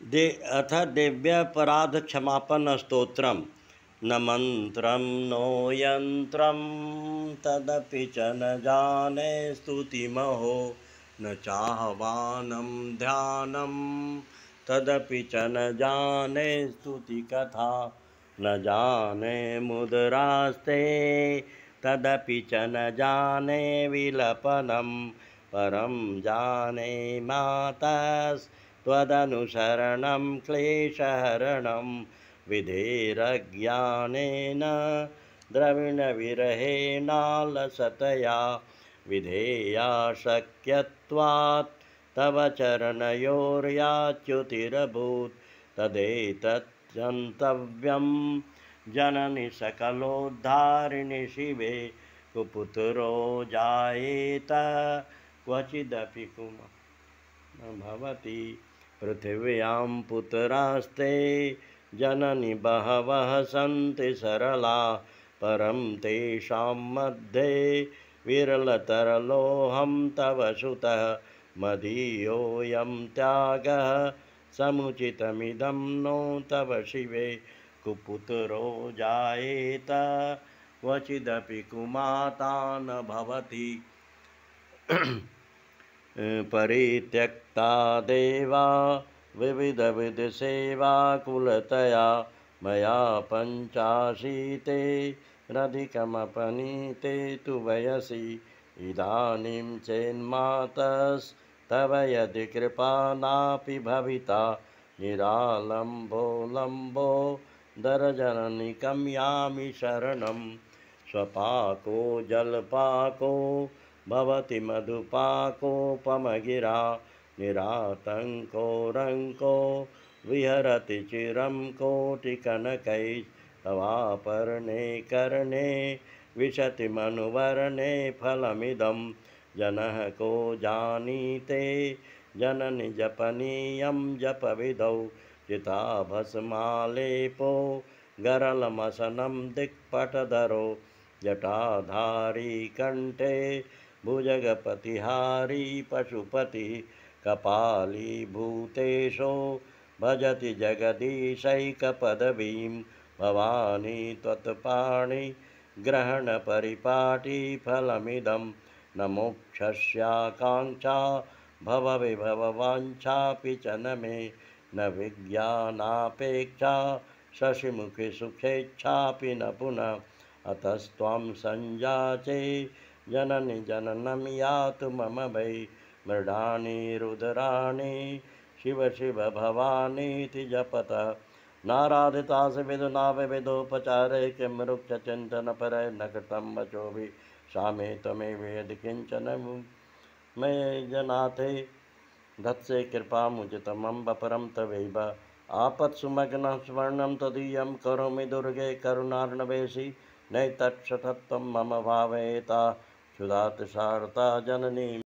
अथ दिव्यापराधक्षमापन स्तोत्रम्। न मंत्रं नो यंत्रं तदपि च न जाने स्तुतिमहो। न चाह्वानं ध्यानं तदपि च न जाने स्तुतिकथा। न जाने मुद्रास्ते तदपि च न जाने विलपनं। परं जाने मातस्त्वदनुसरणं क्लेशहरणं। विधेरज्ञानेन द्रविणविरहेणालसतया। विधेया शक्यत्वात् तव चरणयोर्याच्युतिरभूत्। तदेतच्चिन्तव्यं जननि सकलोद्धारिणि शिवे। कुपुत्रो जायेत क्वचिदपि भवति। पृथिव्यां पुत्रास्ते जननि बहवः सन्ति सरला। परं तेषां मध्ये विरलतरलोऽहं तव सुतः। मदीयोऽयं त्यागः समुचितमिदं नो तव शिवे। कुपुत्रो जायेत क्वचिदपि कुमाता न भवति। परित्यक्ता देवा विविधविधसेवाकुलतया। मया पञ्चाशीते रधिकमपनीते तु वयसि। इदानीं चेन्मातस्तव यदि कृपा नापि भविता। निरालम्बो लम्बो दरजननिकं यामि शरणं। स्वपाको जलपाको भवति मधुपाकोपमगिरा। निरातङ्को रङ्को विहरति चिरं कोटिकनकैस्तवापर्णे कर्णे विशति मनुवर्णे फलमिदं। जनः को जानीते जननि जपनीयं जपविधौ। चिताभस्मालेपो गरलमसनं दिक्पटधरो। जटाधारी कंठे भुजगपतिहारी पशुपति। कपाली भूतेशो भजति जगदीशैकपदवीं। भवानी त्वत्पाणि ग्रहणपरिपाटी फलमिदं। न मोक्षस्याकाङ्क्षा भवविभववाञ्छापि च न मे। न विज्ञानापेक्षा शशिमुखि सुखेच्छापि न पुनः। अतस्त्वां संयाचे जननि जननं यातु मम वै। मृडानि रुद्राणि शिव शिव भवानीति जपतः। नाराधितासि विदुनाविदोपचारे किं रुक्षचिन्तनपरै न कृतं वचोभिः। सामे त्वमेव यदि किञ्चन मे जनाथे। धत्से कृपामुचितमं वपरं तवैव। आपत्सुमग्नः स्वर्णं त्वदीयं करोमि दुर्गे करुणार्णवेशि। नैतत्सतत्वं मम भावयेता क्षुधातिसारता जननी।